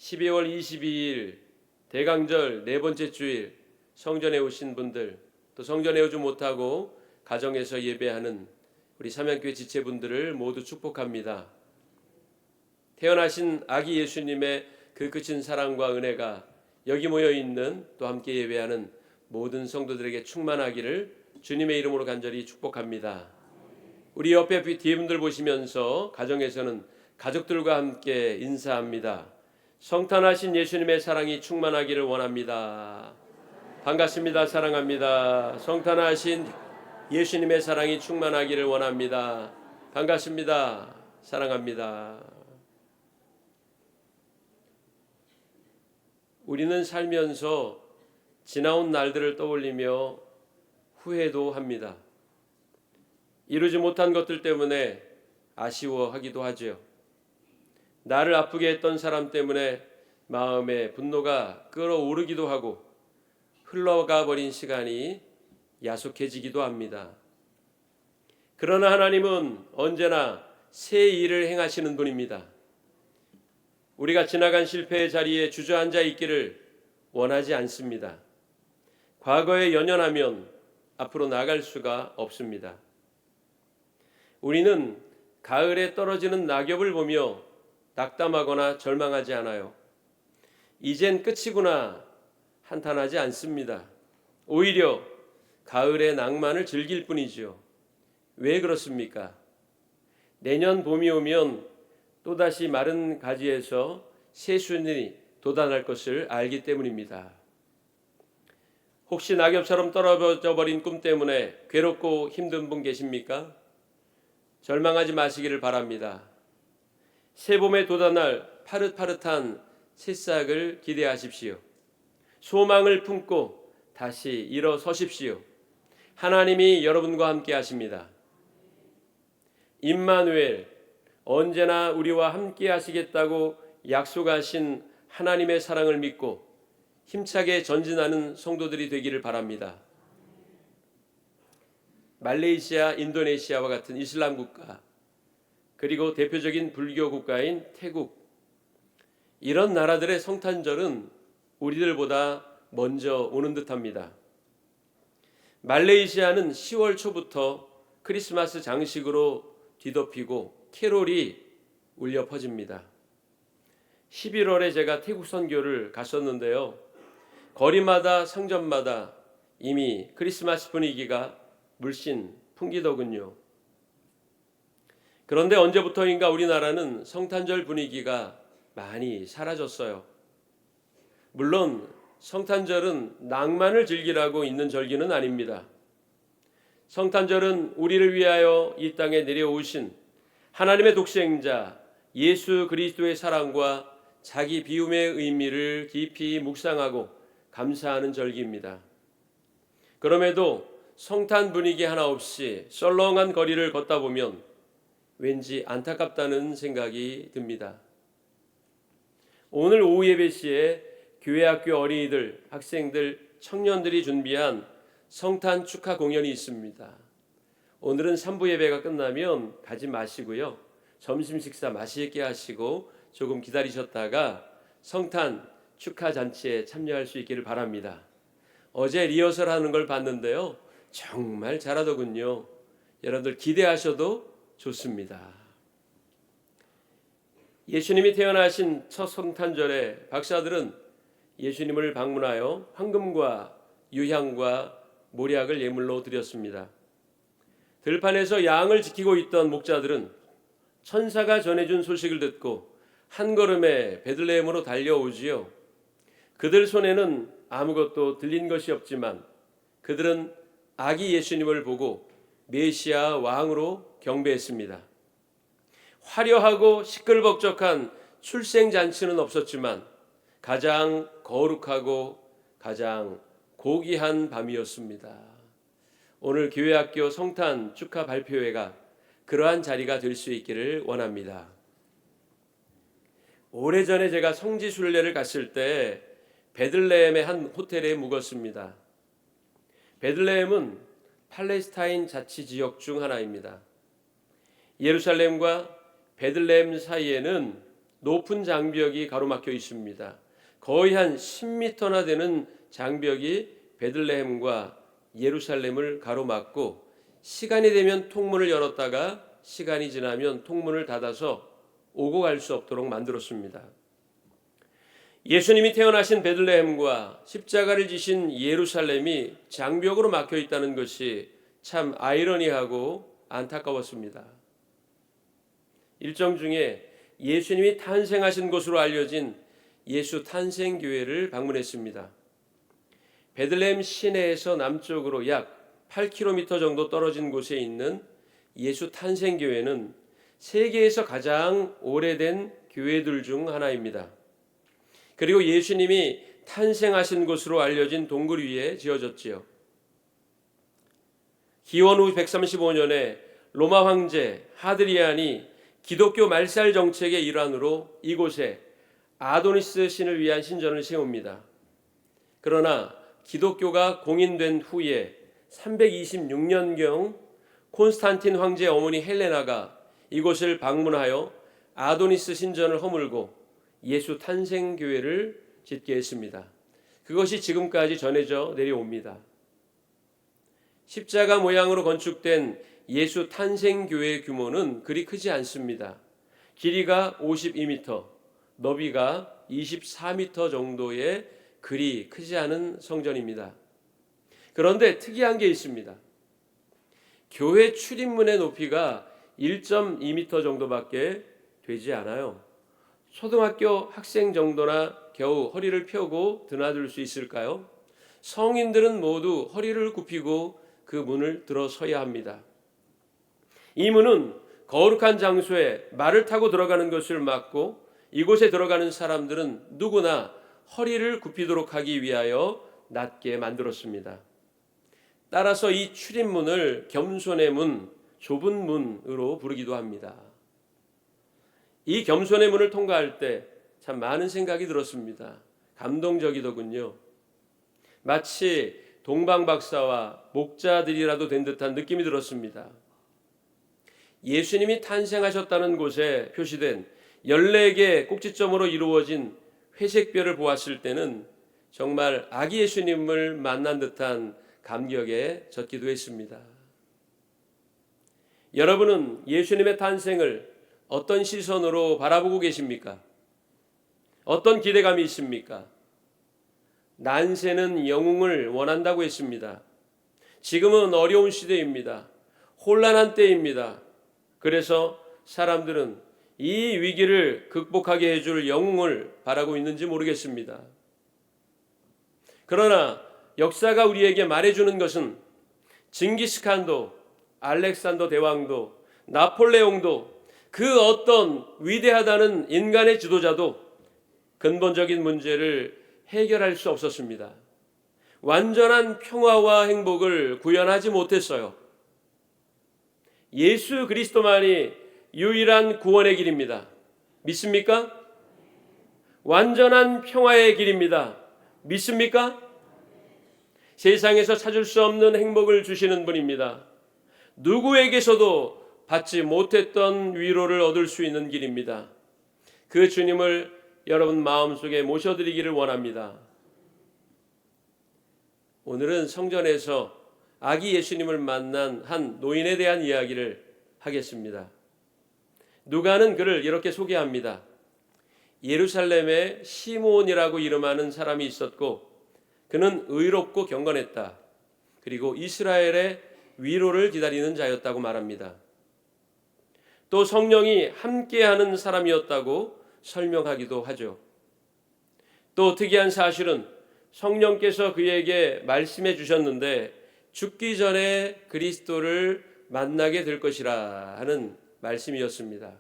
12월 22일 대강절 네 번째 주일 성전에 오신 분들, 또 성전에 오지 못하고 가정에서 예배하는 우리 삼양교회 지체분들을 모두 축복합니다. 태어나신 아기 예수님의 그 크신 사랑과 은혜가 여기 모여 있는 또 함께 예배하는 모든 성도들에게 충만하기를 주님의 이름으로 간절히 축복합니다. 우리 옆에 뒤에 분들 보시면서 가정에서는 가족들과 함께 인사합니다. 성탄하신 예수님의 사랑이 충만하기를 원합니다. 반갑습니다. 사랑합니다. 성탄하신 예수님의 사랑이 충만하기를 원합니다. 반갑습니다. 사랑합니다. 우리는 살면서 지나온 날들을 떠올리며 후회도 합니다. 이루지 못한 것들 때문에 아쉬워하기도 하죠. 나를 아프게 했던 사람 때문에 마음에 분노가 끓어오르기도 하고 흘러가 버린 시간이 야속해지기도 합니다. 그러나 하나님은 언제나 새 일을 행하시는 분입니다. 우리가 지나간 실패의 자리에 주저앉아 있기를 원하지 않습니다. 과거에 연연하면 앞으로 나갈 수가 없습니다. 우리는 가을에 떨어지는 낙엽을 보며 낙담하거나 절망하지 않아요. 이젠 끝이구나 한탄하지 않습니다. 오히려 가을의 낭만을 즐길 뿐이죠. 왜 그렇습니까? 내년 봄이 오면 또다시 마른 가지에서 새순이 돋아날 것을 알기 때문입니다. 혹시 낙엽처럼 떨어져 버린 꿈 때문에 괴롭고 힘든 분 계십니까? 절망하지 마시기를 바랍니다. 새봄에 돋아날 파릇파릇한 새싹을 기대하십시오. 소망을 품고 다시 일어서십시오. 하나님이 여러분과 함께 하십니다. 임마누엘, 언제나 우리와 함께 하시겠다고 약속하신 하나님의 사랑을 믿고 힘차게 전진하는 성도들이 되기를 바랍니다. 말레이시아, 인도네시아와 같은 이슬람 국가, 그리고 대표적인 불교 국가인 태국, 이런 나라들의 성탄절은 우리들보다 먼저 오는 듯합니다. 말레이시아는 10월 초부터 크리스마스 장식으로 뒤덮이고 캐롤이 울려 퍼집니다. 11월에 제가 태국 선교를 갔었는데요. 거리마다 상점마다 이미 크리스마스 분위기가 물씬 풍기더군요. 그런데 언제부터인가 우리나라는 성탄절 분위기가 많이 사라졌어요. 물론 성탄절은 낭만을 즐기라고 있는 절기는 아닙니다. 성탄절은 우리를 위하여 이 땅에 내려오신 하나님의 독생자 예수 그리스도의 사랑과 자기 비움의 의미를 깊이 묵상하고 감사하는 절기입니다. 그럼에도 성탄 분위기 하나 없이 썰렁한 거리를 걷다 보면 왠지 안타깝다는 생각이 듭니다. 오늘 오후 예배 시에 교회 학교 어린이들, 학생들, 청년들이 준비한 성탄 축하 공연이 있습니다. 오늘은 3부 예배가 끝나면 가지 마시고요. 점심 식사 맛있게 하시고 조금 기다리셨다가 성탄 축하 잔치에 참여할 수 있기를 바랍니다. 어제 리허설 하는 걸 봤는데요. 정말 잘하더군요. 여러분들 기대하셔도 좋습니다. 예수님이 태어나신 첫 성탄절에 박사들은 예수님을 방문하여 황금과 유향과 모략을 예물로 드렸습니다. 들판에서 양을 지키고 있던 목자들은 천사가 전해준 소식을 듣고 한 걸음에 베들레헴으로 달려오지요. 그들 손에는 아무것도 들린 것이 없지만 그들은 아기 예수님을 보고 메시아 왕으로 경배했습니다. 화려하고 시끌벅적한 출생잔치는 없었지만 가장 거룩하고 가장 고귀한 밤이었습니다. 오늘 교회학교 성탄 축하 발표회가 그러한 자리가 될 수 있기를 원합니다. 오래전에 제가 성지순례를 갔을 때 베들레헴의 한 호텔에 묵었습니다. 베들레헴은 팔레스타인 자치지역 중 하나입니다. 예루살렘과 베들레헴 사이에는 높은 장벽이 가로막혀 있습니다. 거의 한 10m나 되는 장벽이 베들레헴과 예루살렘을 가로막고 시간이 되면 통문을 열었다가 시간이 지나면 통문을 닫아서 오고 갈 수 없도록 만들었습니다. 예수님이 태어나신 베들레헴과 십자가를 지신 예루살렘이 장벽으로 막혀 있다는 것이 참 아이러니하고 안타까웠습니다. 일정 중에 예수님이 탄생하신 곳으로 알려진 예수 탄생교회를 방문했습니다. 베들레헴 시내에서 남쪽으로 약 8km 정도 떨어진 곳에 있는 예수 탄생교회는 세계에서 가장 오래된 교회들 중 하나입니다. 그리고 예수님이 탄생하신 곳으로 알려진 동굴 위에 지어졌지요. 기원 후 135년에 로마 황제 하드리안이 기독교 말살 정책의 일환으로 이곳에 아도니스 신을 위한 신전을 세웁니다. 그러나 기독교가 공인된 후에 326년경 콘스탄틴 황제의 어머니 헬레나가 이곳을 방문하여 아도니스 신전을 허물고 예수 탄생교회를 짓게 했습니다. 그것이 지금까지 전해져 내려옵니다. 십자가 모양으로 건축된 예수 탄생교회의 규모는 그리 크지 않습니다. 길이가 52m, 너비가 24m 정도의 그리 크지 않은 성전입니다. 그런데 특이한 게 있습니다. 교회 출입문의 높이가 1.2m 정도밖에 되지 않아요. 초등학교 학생 정도나 겨우 허리를 펴고 드나들 수 있을까요? 성인들은 모두 허리를 굽히고 그 문을 들어서야 합니다. 이 문은 거룩한 장소에 말을 타고 들어가는 것을 막고 이곳에 들어가는 사람들은 누구나 허리를 굽히도록 하기 위하여 낮게 만들었습니다. 따라서 이 출입문을 겸손의 문, 좁은 문으로 부르기도 합니다. 이 겸손의 문을 통과할 때 참 많은 생각이 들었습니다. 감동적이더군요. 마치 동방박사와 목자들이라도 된 듯한 느낌이 들었습니다. 예수님이 탄생하셨다는 곳에 표시된 14개 꼭지점으로 이루어진 회색별을 보았을 때는 정말 아기 예수님을 만난 듯한 감격에 젖기도 했습니다. 여러분은 예수님의 탄생을 어떤 시선으로 바라보고 계십니까? 어떤 기대감이 있습니까? 난세는 영웅을 원한다고 했습니다. 지금은 어려운 시대입니다. 혼란한 때입니다. 그래서 사람들은 이 위기를 극복하게 해줄 영웅을 바라고 있는지 모르겠습니다. 그러나 역사가 우리에게 말해주는 것은 징기스칸도, 알렉산더 대왕도, 나폴레옹도, 그 어떤 위대하다는 인간의 지도자도 근본적인 문제를 해결할 수 없었습니다. 완전한 평화와 행복을 구현하지 못했어요. 예수 그리스도만이 유일한 구원의 길입니다. 믿습니까? 완전한 평화의 길입니다. 믿습니까? 세상에서 찾을 수 없는 행복을 주시는 분입니다. 누구에게서도 받지 못했던 위로를 얻을 수 있는 길입니다. 그 주님을 여러분 마음속에 모셔드리기를 원합니다. 오늘은 성전에서 아기 예수님을 만난 한 노인에 대한 이야기를 하겠습니다. 누가는 그를 이렇게 소개합니다. 예루살렘에 시므온이라고 이름하는 사람이 있었고 그는 의롭고 경건했다. 그리고 이스라엘의 위로를 기다리는 자였다고 말합니다. 또 성령이 함께하는 사람이었다고 설명하기도 하죠. 또 특이한 사실은 성령께서 그에게 말씀해 주셨는데 죽기 전에 그리스도를 만나게 될 것이라 하는 말씀이었습니다.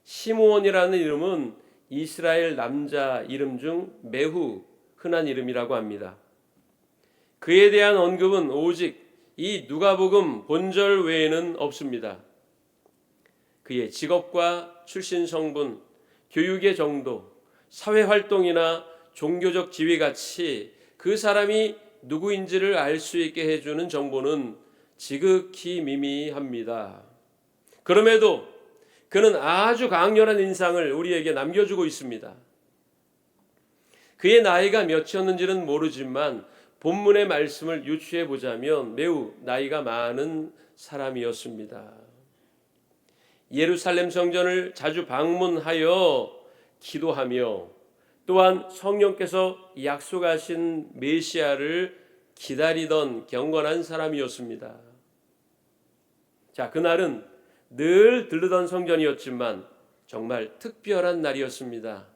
시므온이라는 이름은 이스라엘 남자 이름 중 매우 흔한 이름이라고 합니다. 그에 대한 언급은 오직 이 누가복음 본절 외에는 없습니다. 그의 직업과 출신 성분, 교육의 정도, 사회활동이나 종교적 지위같이 그 사람이 누구인지를 알 수 있게 해주는 정보는 지극히 미미합니다. 그럼에도 그는 아주 강렬한 인상을 우리에게 남겨주고 있습니다. 그의 나이가 몇이었는지는 모르지만 본문의 말씀을 유추해 보자면 매우 나이가 많은 사람이었습니다. 예루살렘 성전을 자주 방문하여 기도하며 또한 성령께서 약속하신 메시아를 기다리던 경건한 사람이었습니다. 자, 그날은 늘 들르던 성전이었지만 정말 특별한 날이었습니다.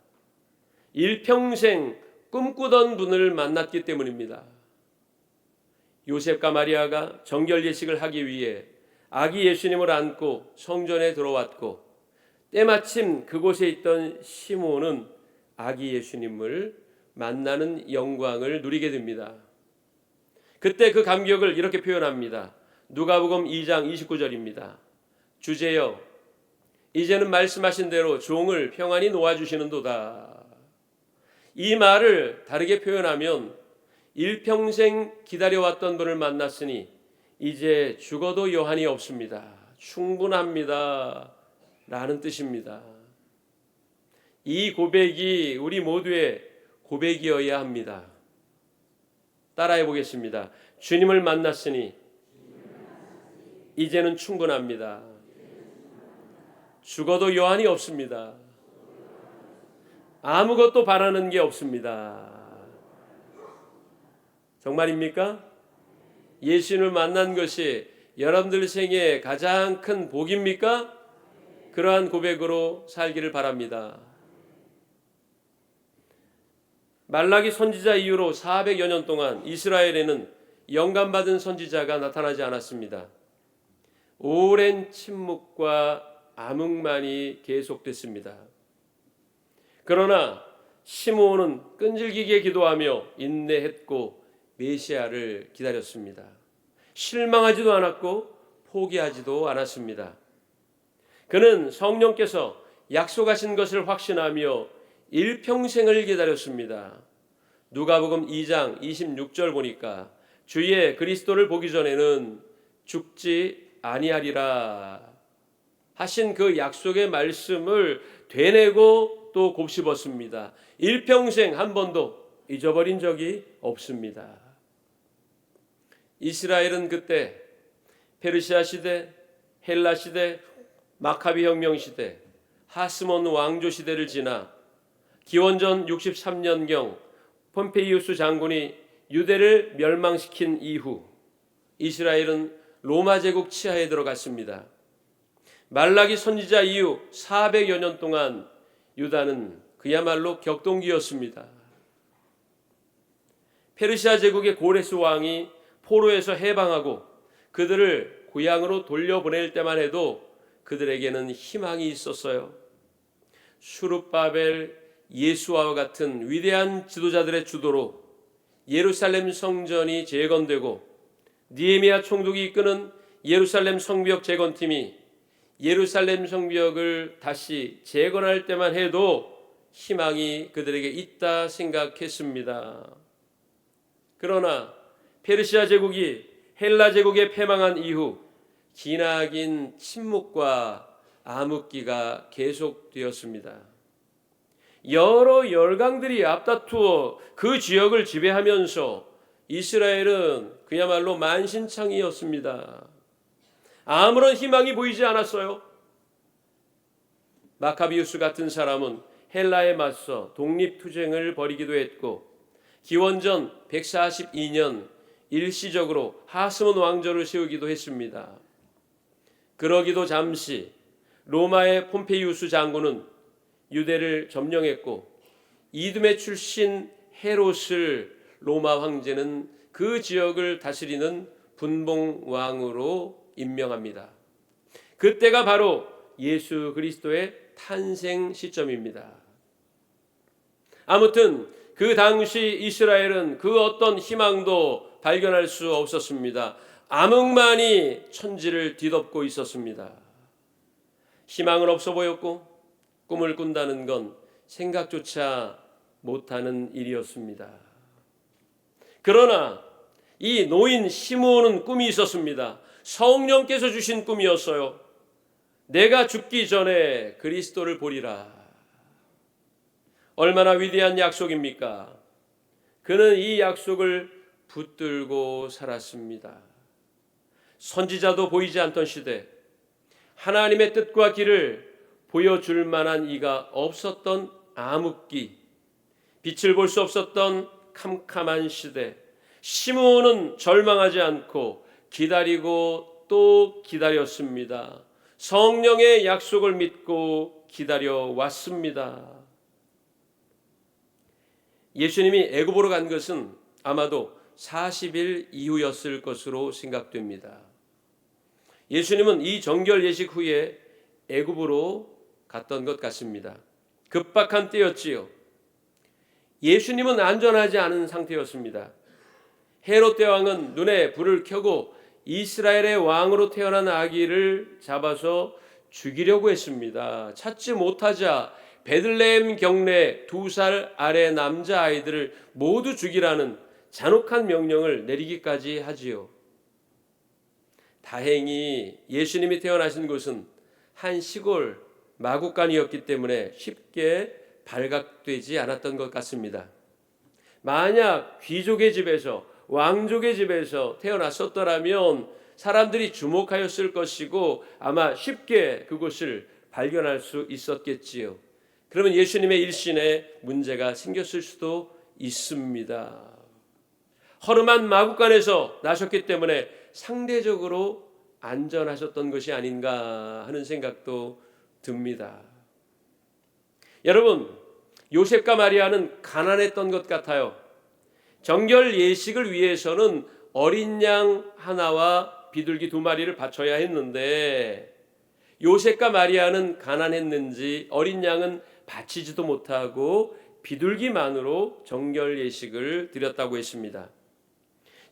일평생 꿈꾸던 분을 만났기 때문입니다. 요셉과 마리아가 정결 예식을 하기 위해 아기 예수님을 안고 성전에 들어왔고 때마침 그곳에 있던 시몬은 아기 예수님을 만나는 영광을 누리게 됩니다. 그때 그 감격을 이렇게 표현합니다. 누가복음 2장 29절입니다. 주제여 이제는 말씀하신 대로 종을 평안히 놓아주시는도다. 이 말을 다르게 표현하면 일평생 기다려왔던 분을 만났으니 이제 죽어도 여한이 없습니다. 충분합니다. 라는 뜻입니다. 이 고백이 우리 모두의 고백이어야 합니다. 따라해 보겠습니다. 주님을 만났으니 이제는 충분합니다. 죽어도 여한이 없습니다. 아무것도 바라는 게 없습니다. 정말입니까? 예수님을 만난 것이 여러분들 생에 가장 큰 복입니까? 그러한 고백으로 살기를 바랍니다. 말라기 선지자 이후로 400여 년 동안 이스라엘에는 영감받은 선지자가 나타나지 않았습니다. 오랜 침묵과 암흑만이 계속됐습니다. 그러나 시므온은 끈질기게 기도하며 인내했고 메시아를 기다렸습니다. 실망하지도 않았고 포기하지도 않았습니다. 그는 성령께서 약속하신 것을 확신하며 일평생을 기다렸습니다. 누가복음 2장 26절 보니까 주의 그리스도를 보기 전에는 죽지 아니하리라 하신 그 약속의 말씀을 되뇌고 또 곱씹었습니다. 일평생 한 번도 잊어버린 적이 없습니다. 이스라엘은 그때 페르시아 시대, 헬라 시대, 마카비 혁명 시대, 하스몬 왕조 시대를 지나 기원전 63년경 폼페이우스 장군이 유대를 멸망시킨 이후 이스라엘은 로마 제국 치하에 들어갔습니다. 말라기 선지자 이후 400여 년 동안 유다는 그야말로 격동기였습니다. 페르시아 제국의 고레스 왕이 포로에서 해방하고 그들을 고향으로 돌려보낼 때만 해도 그들에게는 희망이 있었어요. 수룹바벨, 예수아와 같은 위대한 지도자들의 주도로 예루살렘 성전이 재건되고 느헤미야 총독이 이끄는 예루살렘 성벽 재건팀이 예루살렘 성벽을 다시 재건할 때만 해도 희망이 그들에게 있다 생각했습니다. 그러나 페르시아 제국이 헬라 제국에 패망한 이후 기나긴 침묵과 암흑기가 계속되었습니다. 여러 열강들이 앞다투어 그 지역을 지배하면서 이스라엘은 그야말로 만신창이었습니다. 아무런 희망이 보이지 않았어요. 마카비우스 같은 사람은 헬라에 맞서 독립투쟁을 벌이기도 했고 기원전 142년 일시적으로 하스몬 왕조를 세우기도 했습니다. 그러기도 잠시 로마의 폼페이우스 장군은 유대를 점령했고 이두메 출신 헤롯을 로마 황제는 그 지역을 다스리는 분봉왕으로 임명합니다. 그때가 바로 예수 그리스도의 탄생 시점입니다. 아무튼 그 당시 이스라엘은 그 어떤 희망도 발견할 수 없었습니다. 암흑만이 천지를 뒤덮고 있었습니다. 희망은 없어 보였고 꿈을 꾼다는 건 생각조차 못하는 일이었습니다. 그러나 이 노인 시므온은 꿈이 있었습니다. 성령께서 주신 꿈이었어요. 내가 죽기 전에 그리스도를 보리라. 얼마나 위대한 약속입니까? 그는 이 약속을 붙들고 살았습니다. 선지자도 보이지 않던 시대, 하나님의 뜻과 길을 보여줄 만한 이가 없었던 암흑기, 빛을 볼 수 없었던 캄캄한 시대, 시므온은 절망하지 않고 기다리고 또 기다렸습니다. 성령의 약속을 믿고 기다려 왔습니다. 예수님이 애굽으로 간 것은 아마도 40일 이후였을 것으로 생각됩니다. 예수님은 이 정결 예식 후에 애굽으로 갔던 것 같습니다. 급박한 때였지요. 예수님은 안전하지 않은 상태였습니다. 헤롯 대왕은 눈에 불을 켜고 이스라엘의 왕으로 태어난 아기를 잡아서 죽이려고 했습니다. 찾지 못하자 베들레헴 경내 2살 아래 남자아이들을 모두 죽이라는 잔혹한 명령을 내리기까지 하지요. 다행히 예수님이 태어나신 곳은 한 시골 마구간이었기 때문에 쉽게 발각되지 않았던 것 같습니다. 만약 귀족의 집에서, 왕족의 집에서 태어났었더라면 사람들이 주목하였을 것이고 아마 쉽게 그곳을 발견할 수 있었겠지요. 그러면 예수님의 일신에 문제가 생겼을 수도 있습니다. 허름한 마구간에서 나셨기 때문에 상대적으로 안전하셨던 것이 아닌가 하는 생각도 듭니다. 여러분, 요셉과 마리아는 가난했던 것 같아요. 정결 예식을 위해서는 어린 양 하나와 비둘기 2마리를 바쳐야 했는데 요셉과 마리아는 가난했는지 어린 양은 바치지도 못하고 비둘기만으로 정결 예식을 드렸다고 했습니다.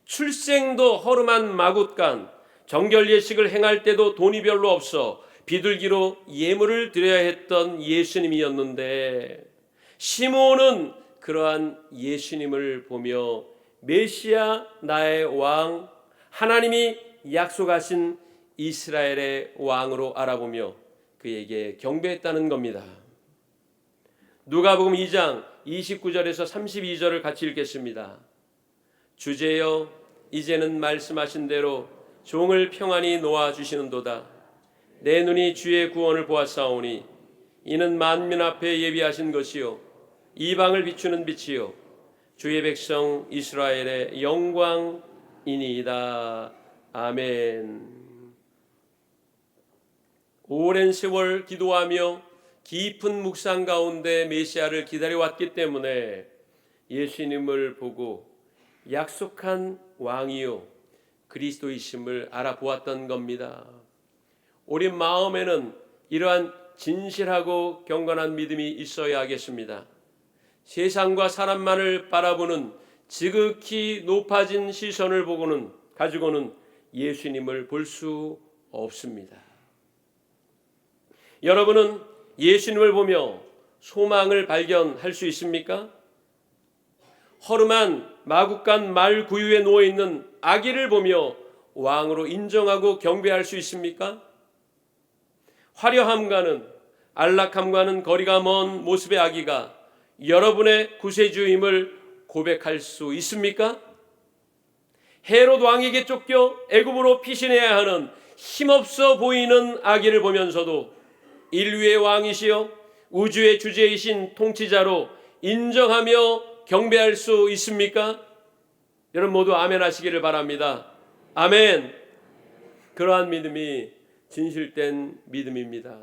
출생도 허름한 마굿간, 정결 예식을 행할 때도 돈이 별로 없어 비둘기로 예물을 드려야 했던 예수님이었는데 시므온은 그러한 예수님을 보며 메시아 나의 왕, 하나님이 약속하신 이스라엘의 왕으로 알아보며 그에게 경배했다는 겁니다. 누가복음 2장 29절에서 32절을 같이 읽겠습니다. 주제여 이제는 말씀하신 대로 종을 평안히 놓아주시는도다. 내 눈이 주의 구원을 보았사오니 이는 만민 앞에 예비하신 것이요 이방을 비추는 빛이요 주의 백성 이스라엘의 영광이니이다. 아멘. 오랜 세월 기도하며 깊은 묵상 가운데 메시아를 기다려왔기 때문에 예수님을 보고 약속한 왕이요 그리스도이심을 알아보았던 겁니다. 우리 마음에는 이러한 진실하고 경건한 믿음이 있어야 하겠습니다. 세상과 사람만을 바라보는 지극히 높아진 시선을 가지고는 예수님을 볼 수 없습니다. 여러분은 예수님을 보며 소망을 발견할 수 있습니까? 허름한 마구간 말 구유에 누워있는 아기를 보며 왕으로 인정하고 경배할 수 있습니까? 화려함과는 안락함과는 거리가 먼 모습의 아기가 여러분의 구세주임을 고백할 수 있습니까? 헤롯 왕에게 쫓겨 애굽으로 피신해야 하는 힘없어 보이는 아기를 보면서도 인류의 왕이시여 우주의 주제이신 통치자로 인정하며 경배할 수 있습니까? 여러분 모두 아멘 하시기를 바랍니다. 아멘. 그러한 믿음이 진실된 믿음입니다.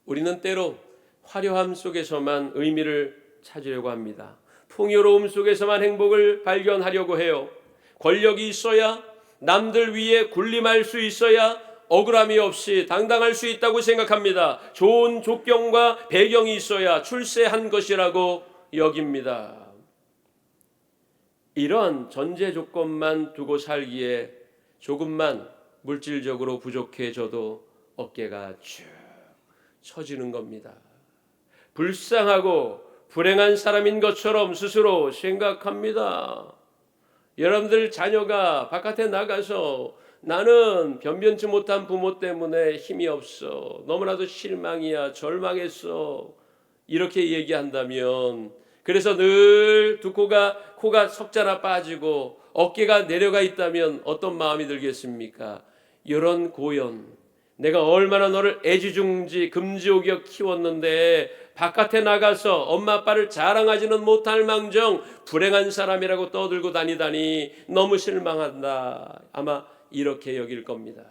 우리는 때로 화려함 속에서만 의미를 찾으려고 합니다. 풍요로움 속에서만 행복을 발견하려고 해요. 권력이 있어야, 남들 위에 군림할 수 있어야 억울함이 없이 당당할 수 있다고 생각합니다. 좋은 조건과 배경이 있어야 출세한 것이라고 여깁니다. 이런 전제 조건만 두고 살기에 조금만 물질적으로 부족해져도 어깨가 쭉 처지는 겁니다. 불쌍하고 불행한 사람인 것처럼 스스로 생각합니다. 여러분들 자녀가 바깥에 나가서 나는 변변치 못한 부모 때문에 힘이 없어. 너무나도 실망이야. 절망했어. 이렇게 얘기한다면, 그래서 늘 두 코가 석자나 빠지고 어깨가 내려가 있다면 어떤 마음이 들겠습니까? 이런 고연, 내가 얼마나 너를 애지중지 금지옥여 키웠는데 바깥에 나가서 엄마 아빠를 자랑하지는 못할 망정 불행한 사람이라고 떠들고 다니다니 너무 실망한다. 아마 이렇게 여길 겁니다.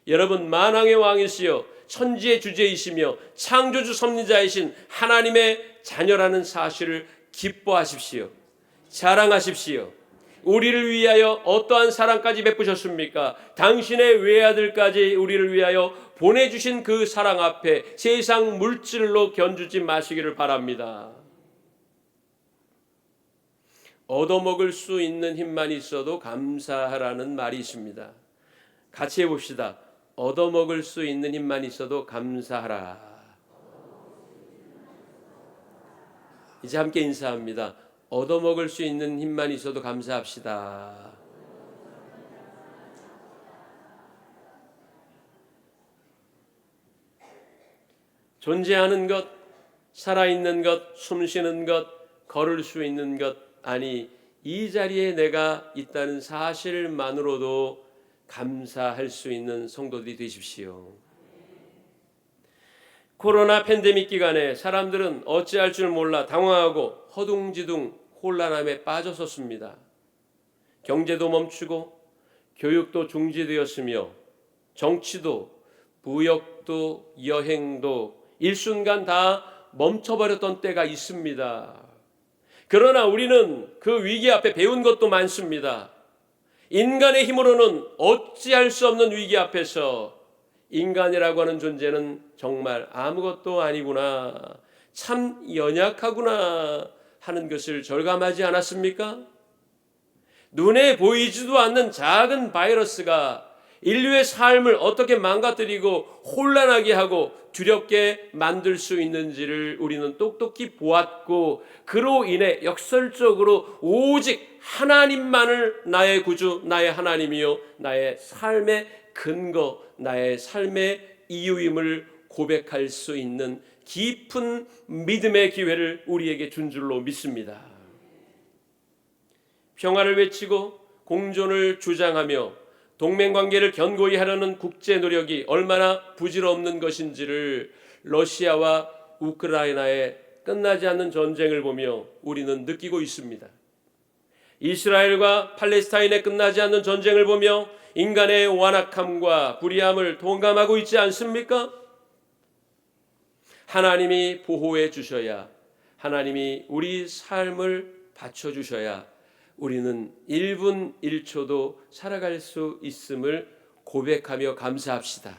여러분, 만왕의 왕이시여 천지의 주제이시며 창조주 섭리자이신 하나님의 자녀라는 사실을 기뻐하십시오. 자랑하십시오. 우리를 위하여 어떠한 사랑까지 베푸셨습니까? 당신의 외아들까지 우리를 위하여 보내주신 그 사랑 앞에 세상 물질로 견주지 마시기를 바랍니다. 얻어먹을 수 있는 힘만 있어도 감사하라는 말이 있습니다. 같이 해봅시다. 얻어먹을 수 있는 힘만 있어도 감사하라. 이제 함께 인사합니다. 얻어먹을 수 있는 힘만 있어도 감사합시다. 존재하는 것, 살아있는 것, 숨쉬는 것, 걸을 수 있는 것, 아니 이 자리에 내가 있다는 사실만으로도 감사할 수 있는 성도들이 되십시오. 코로나 팬데믹 기간에 사람들은 어찌할 줄 몰라 당황하고 허둥지둥 혼란함에 빠졌었습니다. 경제도 멈추고 교육도 중지되었으며 정치도 무역도 여행도 일순간 다 멈춰버렸던 때가 있습니다. 그러나 우리는 그 위기 앞에 배운 것도 많습니다. 인간의 힘으로는 어찌할 수 없는 위기 앞에서 인간이라고 하는 존재는 정말 아무것도 아니구나, 참 연약하구나 하는 것을 절감하지 않았습니까? 눈에 보이지도 않는 작은 바이러스가 인류의 삶을 어떻게 망가뜨리고 혼란하게 하고 두렵게 만들 수 있는지를 우리는 똑똑히 보았고, 그로 인해 역설적으로 오직 하나님만을 나의 구주, 나의 하나님이요 나의 삶의 근거, 나의 삶의 이유임을 고백할 수 있는 깊은 믿음의 기회를 우리에게 준 줄로 믿습니다. 평화를 외치고 공존을 주장하며 동맹관계를 견고히 하려는 국제 노력이 얼마나 부질없는 것인지를 러시아와 우크라이나의 끝나지 않는 전쟁을 보며 우리는 느끼고 있습니다. 이스라엘과 팔레스타인의 끝나지 않는 전쟁을 보며 인간의 완악함과 불의함을 동감하고 있지 않습니까? 하나님이 보호해 주셔야, 하나님이 우리 삶을 받쳐주셔야 우리는 1분 1초도 살아갈 수 있음을 고백하며 감사합시다.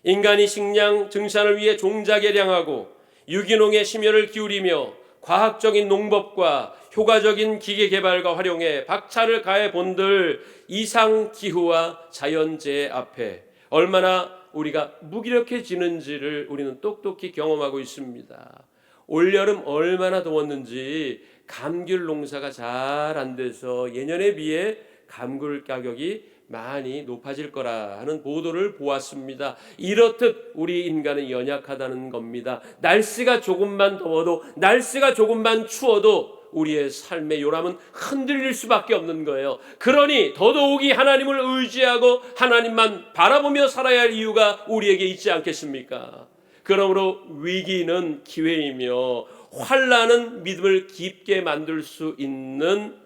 인간이 식량 증산을 위해 종자개량하고 유기농에 심혈을 기울이며 과학적인 농법과 효과적인 기계 개발과 활용에 박차를 가해 본들 이상기후와 자연재해 앞에 얼마나 우리가 무기력해지는지를 우리는 똑똑히 경험하고 있습니다. 올여름 얼마나 더웠는지 감귤 농사가 잘 안 돼서 예년에 비해 감귤 가격이 많이 높아질 거라 하는 보도를 보았습니다. 이렇듯 우리 인간은 연약하다는 겁니다. 날씨가 조금만 더워도, 날씨가 조금만 추워도 우리의 삶의 요람은 흔들릴 수밖에 없는 거예요. 그러니 더더욱이 하나님을 의지하고 하나님만 바라보며 살아야 할 이유가 우리에게 있지 않겠습니까? 그러므로 위기는 기회이며 환난은 믿음을 깊게 만들 수 있는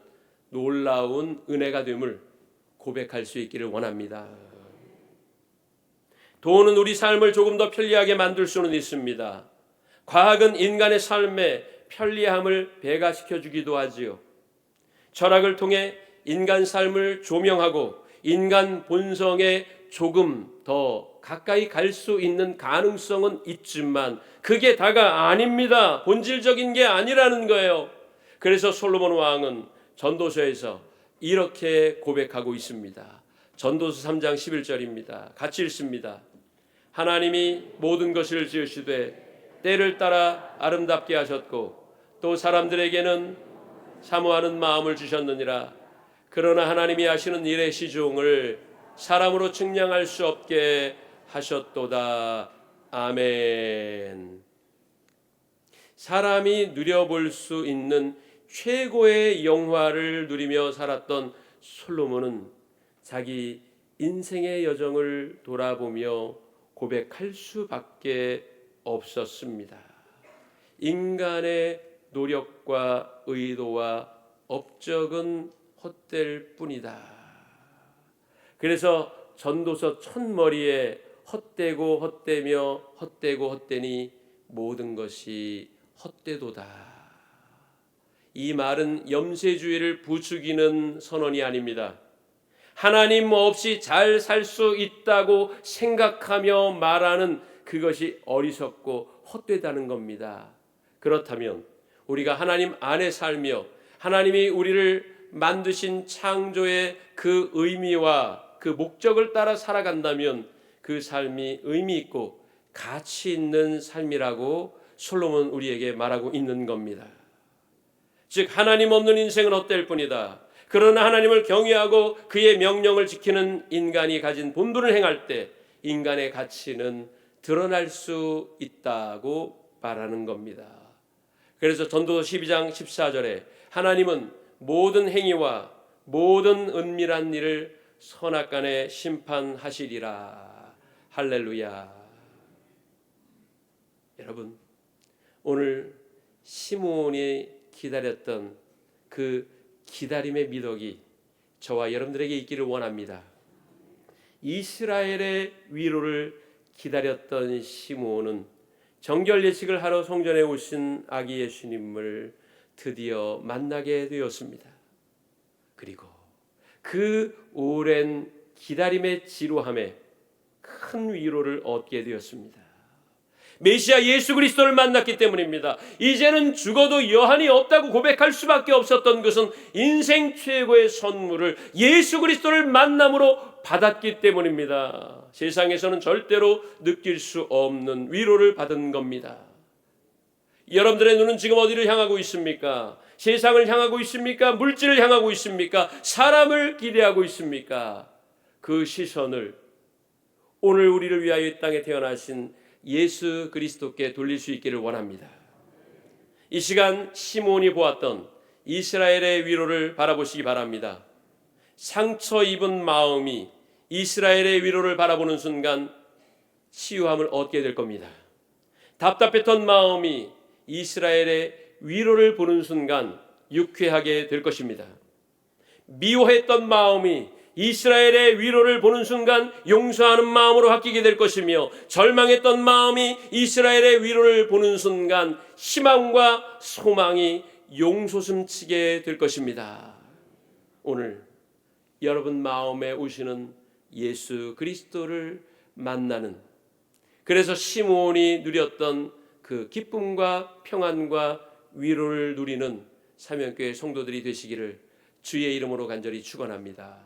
놀라운 은혜가 됨을 고백할 수 있기를 원합니다. 돈은 우리 삶을 조금 더 편리하게 만들 수는 있습니다. 과학은 인간의 삶에 편리함을 배가시켜 주기도 하지요. 철학을 통해 인간 삶을 조명하고 인간 본성에 조금 더 가까이 갈 수 있는 가능성은 있지만 그게 다가 아닙니다. 본질적인 게 아니라는 거예요. 그래서 솔로몬 왕은 전도서에서 이렇게 고백하고 있습니다. 전도서 3장 11절입니다. 같이 읽습니다. 하나님이 모든 것을 지으시되 때를 따라 아름답게 하셨고 또 사람들에게는 사모하는 마음을 주셨느니라. 그러나 하나님이 하시는 일의 시중을 사람으로 측량할 수 없게 하셨도다. 아멘. 사람이 누려볼 수 있는 최고의 영화를 누리며 살았던 솔로몬은 자기 인생의 여정을 돌아보며 고백할 수밖에 없었습니다. 인간의 노력과 의도와 업적은 헛될 뿐이다. 그래서 전도서 첫머리에 헛되고 헛되며 헛되고 헛되니 모든 것이 헛되도다. 이 말은 염세주의를 부추기는 선언이 아닙니다. 하나님 없이 잘 살 수 있다고 생각하며 말하는 그것이 어리석고 헛되다는 겁니다. 그렇다면 우리가 하나님 안에 살며 하나님이 우리를 만드신 창조의 그 의미와 그 목적을 따라 살아간다면 그 삶이 의미 있고 가치 있는 삶이라고 솔로몬 우리에게 말하고 있는 겁니다. 즉 하나님 없는 인생은 헛될 뿐이다. 그러나 하나님을 경외하고 그의 명령을 지키는 인간이 가진 본분을 행할 때 인간의 가치는 드러날 수 있다고 말하는 겁니다. 그래서 전도서 12장 14절에 하나님은 모든 행위와 모든 은밀한 일을 선악간에 심판하시리라. 할렐루야. 여러분, 오늘 시므온이 기다렸던 그 기다림의 미덕이 저와 여러분들에게 있기를 원합니다. 이스라엘의 위로를 기다렸던 시므온은 정결 예식을 하러 성전에 오신 아기 예수님을 드디어 만나게 되었습니다. 그리고 그 오랜 기다림의 지루함에 큰 위로를 얻게 되었습니다. 메시아 예수 그리스도를 만났기 때문입니다. 이제는 죽어도 여한이 없다고 고백할 수밖에 없었던 것은 인생 최고의 선물을 예수 그리스도를 만남으로 받았기 때문입니다. 세상에서는 절대로 느낄 수 없는 위로를 받은 겁니다. 여러분들의 눈은 지금 어디를 향하고 있습니까? 세상을 향하고 있습니까? 물질을 향하고 있습니까? 사람을 기대하고 있습니까? 그 시선을 오늘 우리를 위하여 이 땅에 태어나신 예수 그리스도께 돌릴 수 있기를 원합니다. 이 시간 시므온이 보았던 이스라엘의 위로를 바라보시기 바랍니다. 상처 입은 마음이 이스라엘의 위로를 바라보는 순간 치유함을 얻게 될 겁니다. 답답했던 마음이 이스라엘의 위로를 보는 순간 유쾌하게 될 것입니다. 미워했던 마음이 이스라엘의 위로를 보는 순간 용서하는 마음으로 바뀌게 될 것이며, 절망했던 마음이 이스라엘의 위로를 보는 순간 희망과 소망이 용솟음치게 될 것입니다. 오늘 여러분 마음에 오시는 예수 그리스도를 만나는, 그래서 시므온이 누렸던 그 기쁨과 평안과 위로를 누리는 사명교회 성도들이 되시기를 주의 이름으로 간절히 축원합니다.